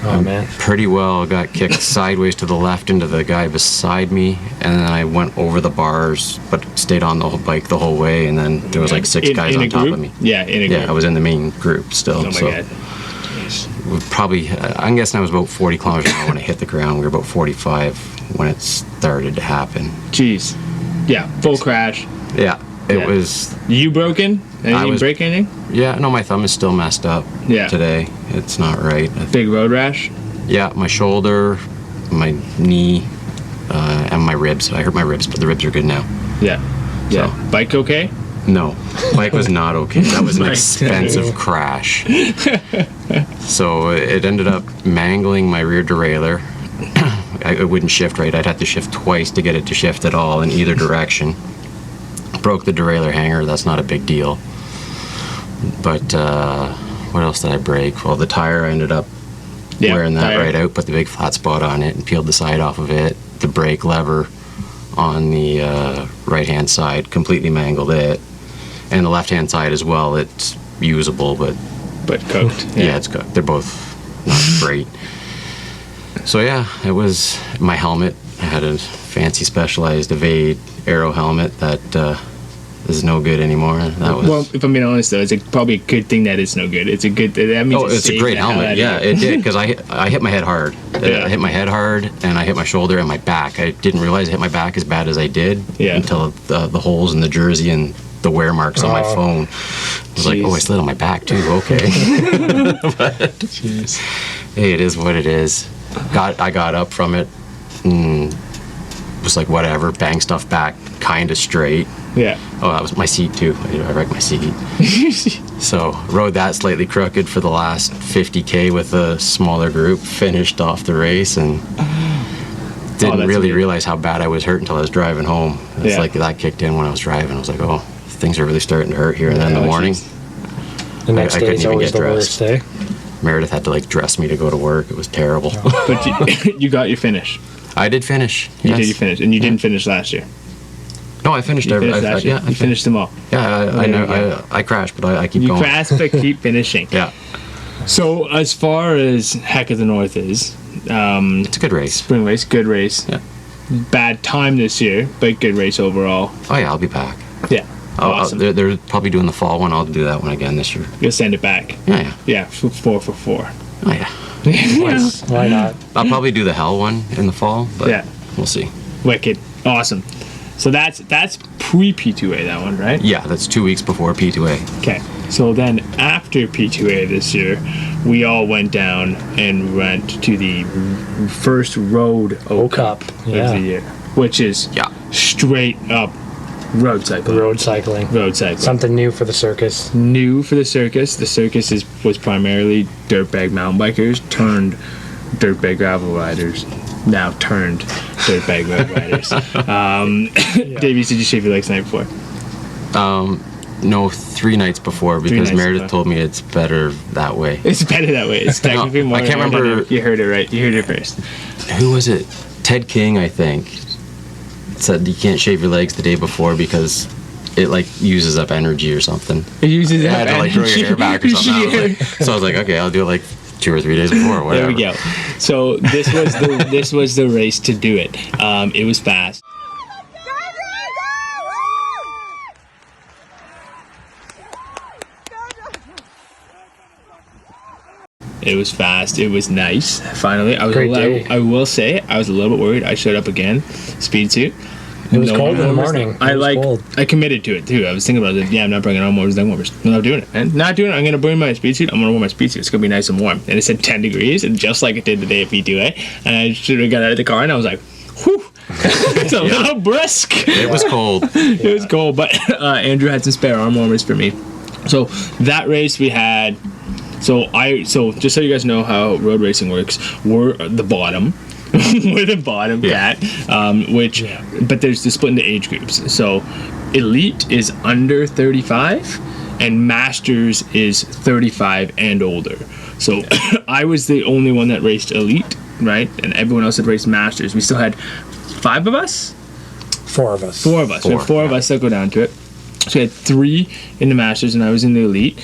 Oh man. Pretty well got kicked sideways to the left into the guy beside me, and then I went over the bars, but stayed on the whole bike the whole way, and then there was like six guys in on a top group? of me. Yeah, in a group. Yeah, I was in the main group still. Oh my so god. we probably, I'm guessing I was about 40 kilometers an hour when I hit the ground. We were about 45 when it started to happen. Jeez. Yeah, full crash. Yeah, it Yeah. was. You broken? And you didn't break anything? Yeah, no, my thumb is still messed up. Yeah. Today, it's not right. Big road rash? Yeah, my shoulder, my knee, and my ribs. I hurt my ribs, but the ribs are good now. Yeah. Yeah. So. Bike okay? No, bike was not okay. That was an Right. expensive crash. So it ended up mangling my rear derailleur. It wouldn't shift right. I'd have to shift twice to get it to shift at all in either direction. Broke the derailleur hanger. That's not a big deal. But what else did I break? Well, the tire, I ended up wearing that tire. right out, put the big flat spot on it and peeled the side off of it. The brake lever on the right-hand side completely mangled it. And the left-hand side as well, it's usable, but cooked. yeah, it's cooked. They're both not great. So yeah, it was my helmet. I had a fancy specialized Evade Aero helmet that is no good anymore. That was Well, if I'm being honest though, it's probably a good thing that it's no good. It's a good. That means it's a saved great the hell out helmet. of Yeah, you. it did because I hit my head hard. Yeah. I hit my head hard, and I hit my shoulder and my back. I didn't realize I hit my back as bad as I did until the holes in the jersey and the wear marks on my phone. I was like, oh, I slid on my back too. Okay. But hey, it is what it is. I got up from it and was like, whatever, bang stuff back kind of straight. Yeah. Oh, that was my seat too. I wrecked my seat. So rode that slightly crooked for the last 50K with a smaller group. Finished off the race and didn't really weird. realize how bad I was hurt until I was driving home. It's Yeah. like that kicked in when I was driving. I was like, oh, things are really starting to hurt here. And then in the morning, The next I day couldn't is even always get the dressed. worst day. Meredith had to like dress me to go to work. It was terrible. But you got your finish. I did finish. You yes. did your finish, and you didn't finish last year. No, I finished You every. finished last year. Yeah, You finished them all. Yeah, I know. I crashed, but I keep You going. crashed, but keep finishing. Yeah, So as far as Heck of the North is, it's a good race. spring race, good race. Yeah. Bad time this year, but good race overall. Oh yeah, I'll be back. Yeah. Awesome. They're probably doing the fall one. I'll do that one again this year. You'll send it back. Yeah. Yeah, 4 for 4. Oh yeah. Why not? I'll probably do the hell one in the fall, but Yeah. we'll see. Wicked. Awesome. So that's pre P2A, that one, right? Yeah, that's 2 weeks before P2A. Okay. So then after P2A this year, we all went down and went to the first road O Cup of yeah. the year, which is Yeah. straight up road cycling. Road cycling. Road cycling. Something new for the circus. New for the circus. The circus was primarily dirtbag mountain bikers turned dirtbag gravel riders. Now turned dirtbag road riders. Davies, did you shave your legs the night before? No, 3 nights before because nights Meredith before. told me it's better that way. It's better that way. It's technically more. I can't remember- aerodynamic. You heard it right. You heard it first. Who was it? Ted King, I think, said you can't shave your legs the day before because it like uses up energy or something. It uses I had to like grow your hair back or something. So I was like, okay, I'll do it like 2 or 3 days before, or whatever. There we go. So this was the race to do it. It was fast. It was fast. It was nice. Finally, Great day. I will say I was a little bit worried. I showed up again, speed suit. It was cold in the warmers. morning. It was cold. I committed to it too. I was thinking about it. Yeah, I'm not bringing on warmers, then warmers. I'm not doing it, man. Not doing it. I'm gonna bring my speed suit. I'm gonna wear my speed suit. It's gonna be nice and warm. And it said 10 degrees, and just like it did the day of P2A. And I should have got out of the car, and I was like, whew. It's a little brisk. It was cold. It was cold, but Andrew had some spare arm warmers for me. So that race we had. So just so you guys know how road racing works, we're the bottom. We're the bottom cat, but there's the split into age groups. So elite is under 35 and masters is 35 and older. So I was the only one that raced elite, right? And everyone else had raced masters. We still had 5 of us? 4 of us. 4 of us. We had 4 of us that go down to it. So we had 3 in the masters and I was in the elite.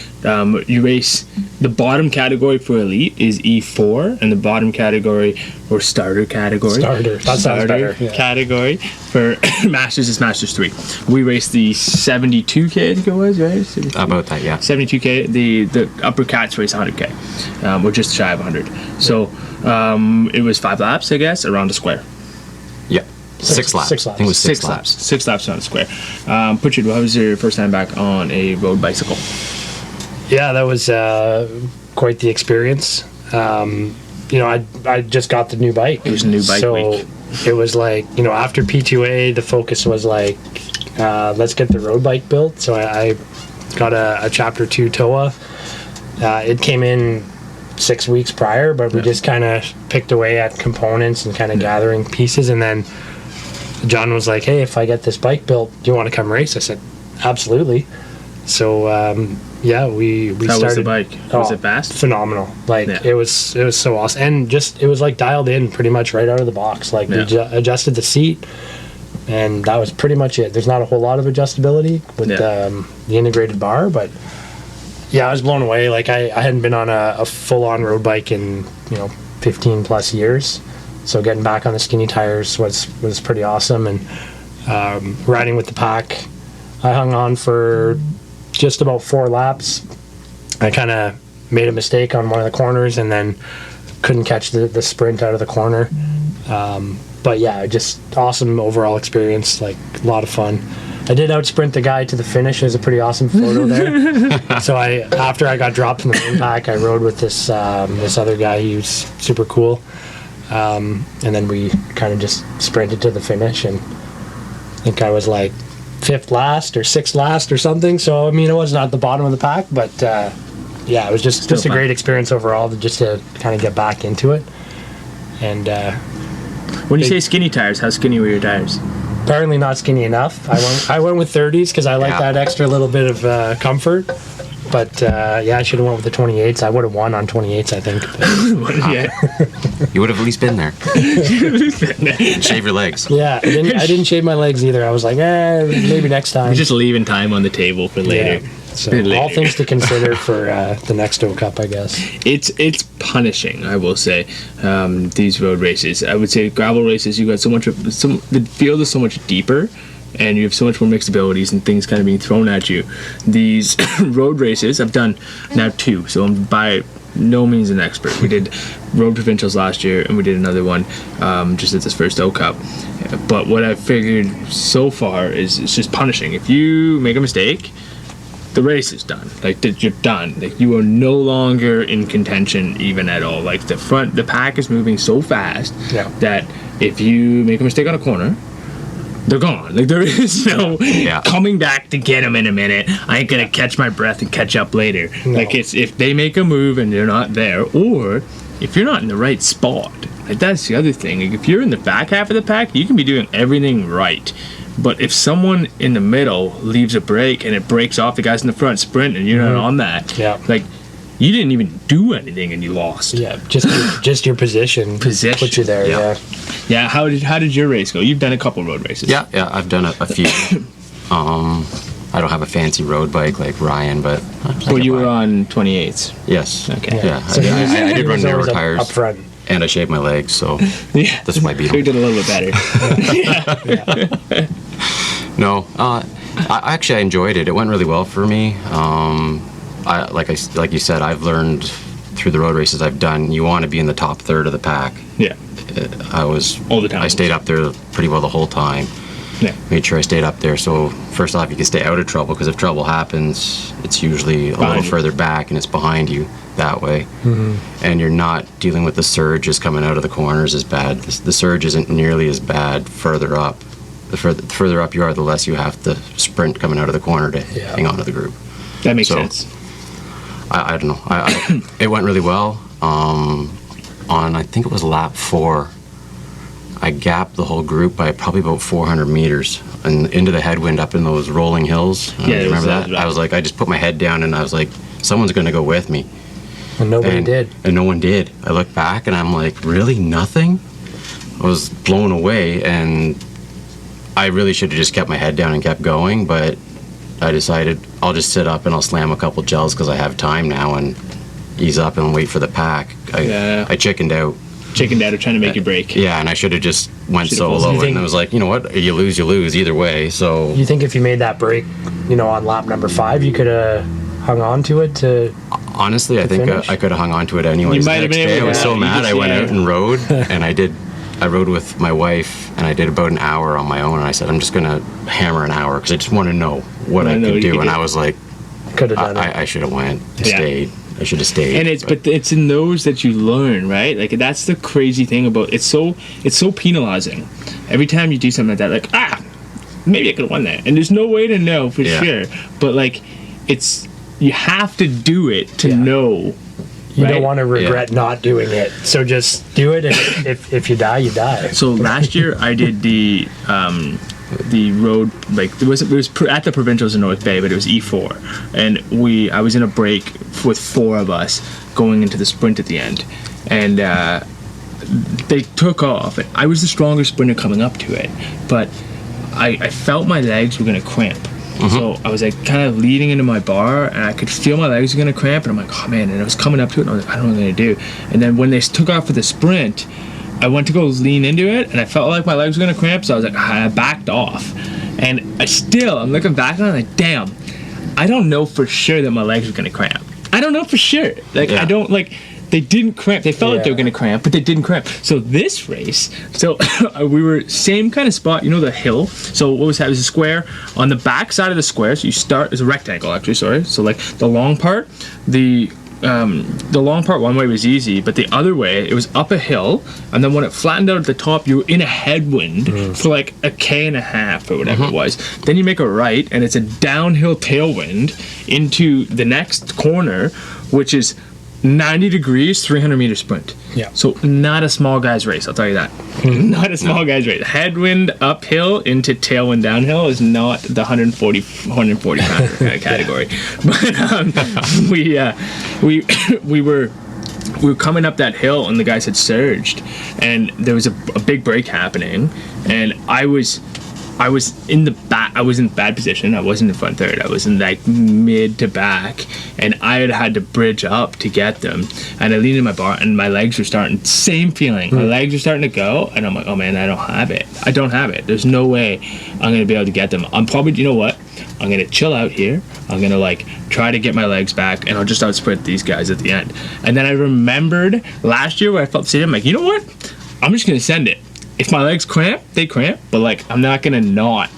You race the bottom category for elite is E4, and the bottom category or starter category. Starter. That sounds better. Yeah. Category for Masters is Masters 3. We raced the 72K, I think it was, right? 72. About that, yeah. 72K. The upper cats race 100K. We're just shy of 100. So it was 5 laps, I guess, around the square. Yeah. 6 laps. 6 laps. I think it was 6 laps. 6 laps around the square. Pritchard, what was your first time back on a road bicycle? Yeah, that was quite the experience. I just got the new bike. It was a new bike week. It was like, after P2A, the focus was like, let's get the road bike built. So I got a Chapter 2 TOA. It came in 6 weeks prior, but we just kind of picked away at components and kind of gathering pieces. And then John was like, hey, if I get this bike built, do you want to come race? I said, absolutely. So we How started. was the bike? Was it fast? Phenomenal. Like it was so awesome, and just it was like dialed in pretty much right out of the box. Like we adjusted the seat, and that was pretty much it. There's not a whole lot of adjustability with the integrated bar, but I was blown away. Like I hadn't been on a full-on road bike in 15 plus years, so getting back on the skinny tires was pretty awesome. And riding with the pack, I hung on for just about 4 laps. I kind of made a mistake on one of the corners and then couldn't catch the sprint out of the corner. But yeah, just awesome overall experience, like a lot of fun. I did outsprint the guy to the finish. There's a pretty awesome photo there. So after I got dropped from the main pack, I rode with this other guy. He was super cool. And then we kind of just sprinted to the finish, and I think I was like 5th last or 6th last or something. So I mean, it wasn't at the bottom of the pack, but it was just a great experience overall to kind of get back into it. And when you say skinny tires, how skinny were your tires? Apparently not skinny enough. I went with 30s because I like that extra little bit of comfort. But I should have went with the 28s. I would have won on 28s, I think. You would have at least been there. Shave your legs. Yeah, I didn't shave my legs either. I was like, maybe next time. You're just leaving time on the table for later. Yeah. So all things to consider for the next O Cup, I guess. It's punishing, I will say. These road races, I would say gravel races, you got so much. The field is so much deeper, and you have so much more mixed abilities and things kind of being thrown at you. These road races, I've done now 2, so I'm by no means an expert. We did road provincials last year, and we did another one just at this first O Cup. But what I've figured so far is it's just punishing. If you make a mistake, the race is done. Like you're done. Like you are no longer in contention even at all. Like the pack is moving so fast that if you make a mistake on a corner, they're gone. Like there is no coming back to get them in a minute. I ain't gonna catch my breath and catch up later. No. Like it's if they make a move and they're not there, or if you're not in the right spot. Like that's the other thing. Like if you're in the back half of the pack, you can be doing everything right. But if someone in the middle leaves a break and it breaks off the guys in the front sprint and you're not on that, like you didn't even do anything and you lost. Yeah, just your position put you there. Yeah. How did your race go? You've done a couple road races. Yeah, I've done a few. I don't have a fancy road bike like Ryan, but you were on 28s. Yes. Okay. Yeah. So I did run narrow tires up front. and I shaved my legs, so this might be. You did a little bit better. No, I enjoyed it. It went really well for me. Like you said, I've learned through the road races I've done. You want to be in the top third of the pack. Yeah. I was all the time. I stayed up there pretty well the whole time. Yeah. Made sure I stayed up there. So first off, you can stay out of trouble because if trouble happens, it's usually a little further back and it's behind you that way. Mm-hmm. And you're not dealing with the surges coming out of the corners as bad. The surge isn't nearly as bad further up. The further up you are, the less you have to sprint coming out of the corner to hang on to the group. That makes sense. I don't know. It went really well. On I think it was lap 4, I gapped the whole group by probably about 400 meters and into the headwind up in those rolling hills. Remember that? I was like, I just put my head down and I was like, someone's going to go with me. And nobody did. And no one did. I looked back and I'm like, really? Nothing? I was blown away, and I really should have just kept my head down and kept going, but I decided I'll just sit up and I'll slam a couple gels because I have time now, and ease up and wait for the pack. I chickened out. Chickened out of trying to make you break. Yeah, and I should have just went Should've solo, think- and I was like, you know what, you lose either way. So You think if you made that break, on lap number 5, you could have hung on to it to... honestly, I think finish? I could have hung on to it anyways. You might The have next been day, able I was to, so you mad. just- I went yeah. out and rode, and I rode with my wife, and I did about an hour on my own, and I said, I'm just going to hammer an hour, because I just want to know what I could do. And I was like, Could have done it. I should have went, Yeah. stayed. I should have stayed. And but it's in those that you learn, right? Like that's the crazy thing about it's so penalizing. Every time you do something like that, like maybe I could have won that, and there's no way to know for sure. But like, you have to do it to know. You right? don't want to regret not doing it. So just do it, and if you die, you die. So last year I did the road, like it was at the provincials in North Bay, but it was E4, and I was in a break with 4 of us going into the sprint at the end, and they took off. I was the strongest sprinter coming up to it, but I felt my legs were gonna cramp. So I was like kind of leading into my bar, and I could feel my legs were gonna cramp, and I'm like, oh man, and I was coming up to it, and I was like, I don't know what I'm gonna do. And then when they took off for the sprint, I went to go lean into it, and I felt like my legs were gonna cramp, so I was like, I backed off. And I'm looking back on it, like, damn, I don't know for sure that my legs were gonna cramp. I don't know for sure. Like, I don't, like, they didn't cramp. They felt like they were gonna cramp, but they didn't cramp. So this race, we were same kind of spot, the hill. So what was that? It was a square. On the back side of the square, so you start, it's a rectangle actually, sorry. So like the long part, the long part one way was easy, but the other way it was up a hill, and then when it flattened out at the top, you were in a headwind for like a K&a-half or whatever it was. Then you make a right, and it's a downhill tailwind into the next corner, which is 90 degrees, 300 meter sprint. Yeah. So not a small guy's race, I'll tell you that. Not a small guy's race. Headwind uphill into tailwind downhill is not the 140 pounder category. But we were coming up that hill, and the guys had surged, and there was a big break happening, and I was in the back. I was in bad position. I wasn't in front third. I was in like mid to back, and I had to bridge up to get them. And I leaned in my bar, and my legs were starting. Same feeling. My legs are starting to go, and I'm like, oh man, I don't have it. I don't have it. There's no way I'm gonna be able to get them. I'm probably, you know what? I'm gonna chill out here. I'm gonna like try to get my legs back, and I'll just out sprint these guys at the end. And then I remembered last year where I felt the same. I'm like, you know what? I'm just gonna send it. If my legs cramp, they cramp, but like I'm not gonna not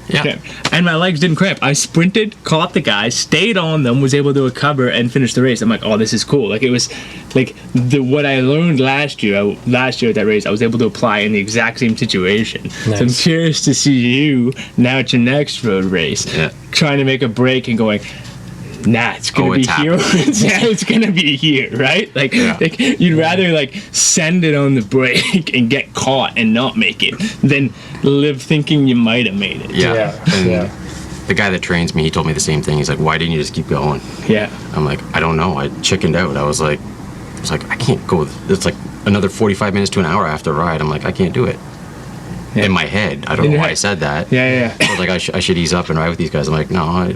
cramp. And my legs didn't cramp. I sprinted, caught the guys, stayed on them, was able to recover and finish the race. I'm like, oh, this is cool. Like it was like what I learned last year at that race, I was able to apply in the exact same situation. Nice. So I'm curious to see you now at your next road race, trying to make a break and going, nah, it's gonna be here. It's gonna be here, right? Like you'd rather like send it on the break and get caught and not make it than live thinking you might have made it. And the guy that trains me, he told me the same thing. He's like, why didn't you just keep going? I'm like, I don't know. I chickened out. I was like, I can't go. It's like another 45 minutes to an hour after a ride. I'm like, I can't do it. In my head, I don't know why I said that. I was like, I should ease up and ride with these guys. I'm like, no, I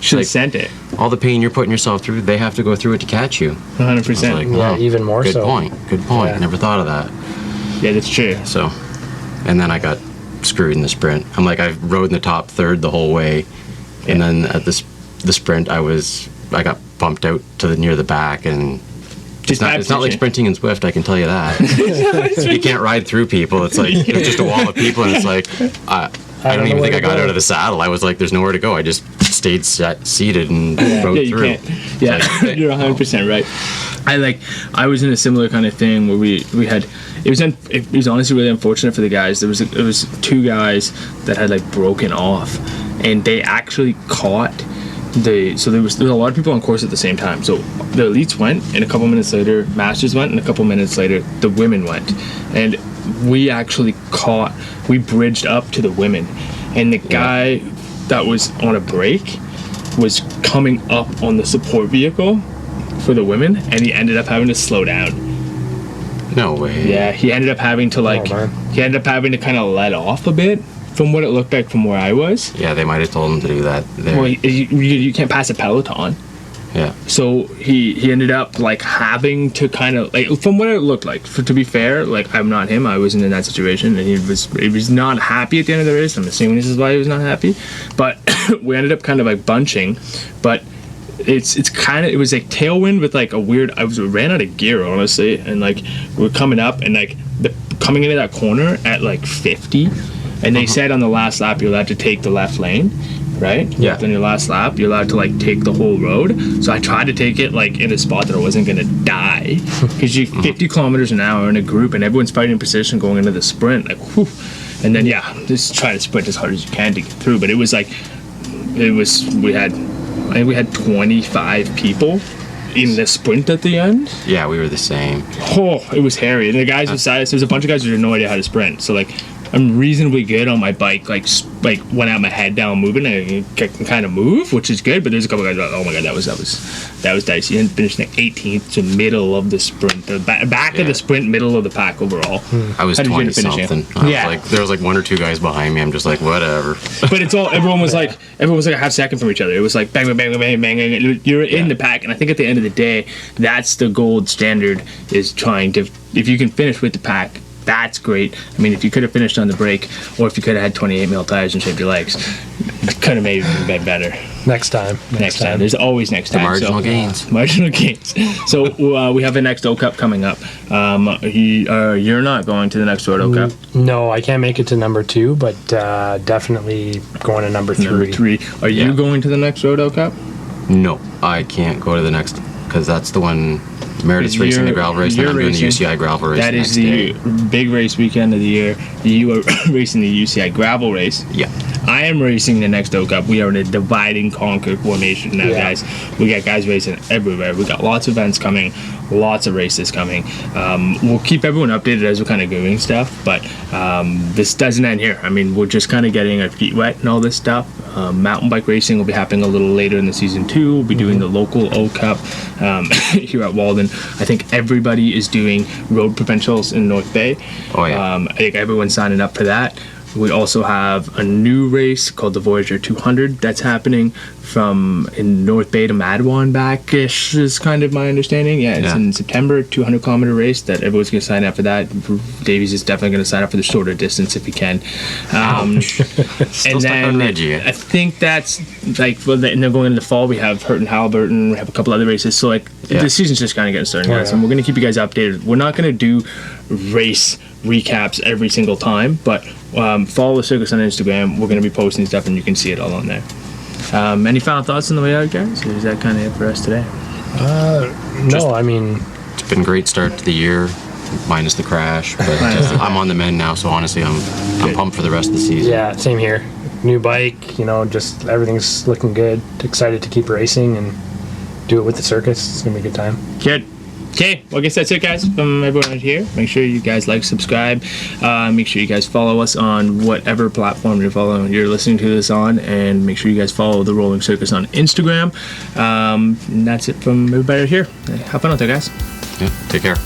should have sent it. All the pain you're putting yourself through, they have to go through it to catch you. 100%. Like, even more good so. Good point. Never thought of that. Yeah, that's true. So, and then I got screwed in the sprint. I'm like, I rode in the top third the whole way, and then at the sprint, I got bumped out to near the back, and it's not like sprinting in Swift, I can tell you that. You can't ride through people. It's like there's just a wall of people, and it's like I don't even think I got out of the saddle. I was like, there's nowhere to go. I just stayed seated and rode through. You can't. Yeah, you're 100% right. I was in a similar kind of thing where we had. It was honestly really unfortunate for the guys. There was 2 guys that had like broken off, and they actually caught so there was a lot of people on course at the same time. So the elites went, and a couple minutes later masters went, and a couple minutes later the women went, and we actually we bridged up to the women, and the guy that was on a break was coming up on the support vehicle for the women, and he ended up having to slow down. No way. Yeah, he ended up having to kind of let off a bit from what it looked like from where I was. Yeah, they might have told him to do that there. Well, you can't pass a peloton. Yeah. So he ended up like having to kind of like, from what it looked like, to be fair, like I'm not him, I wasn't in that situation, and he was not happy at the end of the race. I'm assuming this is why he was not happy, but we ended up kind of like bunching, but it's kind of, it was like tailwind with like a weird, ran out of gear honestly, and like we're coming up and like coming into that corner at like 50, and they said on the last lap you're allowed to take the left lane, right? Yeah. On your last lap, you're allowed to like take the whole road. So I tried to take it like in a spot that I wasn't gonna die, because you 50 kilometers an hour in a group and everyone's fighting in position going into the sprint, like whew. And then just try to sprint as hard as you can to get through. But it was like, I think we had 25 people in the sprint at the end. Yeah, we were the same. Oh, it was hairy. And the guys beside us, there was a bunch of guys who had no idea how to sprint. So like, I'm reasonably good on my bike. Like when I have my head down moving, I can kind of move, which is good. But there's a couple guys like, oh my god, that was dicey. And finished like 18th to middle of the sprint, the back of the sprint, middle of the pack overall. I was 20 something. There was like one or two guys behind me. I'm just like, whatever. But it's all, everyone was like a half second from each other. It was like bang, bang, bang, bang, bang, bang. You're in the pack, and I think at the end of the day, that's the gold standard, is trying to, if you can finish with the pack, that's great. I mean, if you could have finished on the break, or if you could have had 28 mil tires and shaved your legs, it could have maybe been better. Next time. There's always next time. Marginal gains. Marginal gains. So we have a next O Cup coming up. You're not going to the next Road O Cup. No, I can't make it to number 2, but definitely going to number 3. Number 3. Are you going to the next Road O Cup? No, I can't go to the next, because that's the one. Meredith's racing the gravel race, and I'm doing the UCI gravel race. That is the big race weekend of the year. You are racing the UCI gravel race. Yeah. I am racing the next O Cup. We are in a divide and conquer formation now, guys. We got guys racing everywhere. We got lots of events coming, lots of races coming. We'll keep everyone updated as we're kind of doing stuff, but this doesn't end here. I mean, we're just kind of getting our feet wet and all this stuff. Mountain bike racing will be happening a little later in the season too. We'll be doing the local O Cup here at Walden. I think everybody is doing road provincials in North Bay. Oh yeah. I think everyone's signing up for that. We also have a new race called the Voyager 200 that's happening from in North Bay to Madwan back-ish is kind of my understanding. Yeah, it's in September, 200-kilometer race that everyone's going to sign up for that. Davies is definitely going to sign up for the shorter distance if he can. And then I think that's like, and then going into the fall, we have Hurt and Halliburton, we have a couple other races. So like the season's just kind of getting started, guys. And we're going to keep you guys updated. We're not going to do race recaps every single time, but follow the circus on Instagram. We're going to be posting stuff and you can see it all on there. Any final thoughts on the way out, guys? Or is that kind of it for us today? No, I mean, it's been a great start to the year, minus the crash, but I'm on the mend now, so honestly I'm pumped for the rest of the season. Yeah, same here. New bike, just everything's looking good. Excited to keep racing and do it with the circus. It's gonna be a good time. Good. Okay, well, I guess that's it, guys, from everyone out here. Make sure you guys like, subscribe. Make sure you guys follow us on whatever platform you're listening to this on, and make sure you guys follow the Rolling Circus on Instagram. And that's it from everybody out here. Have fun out there, guys. Yeah, take care.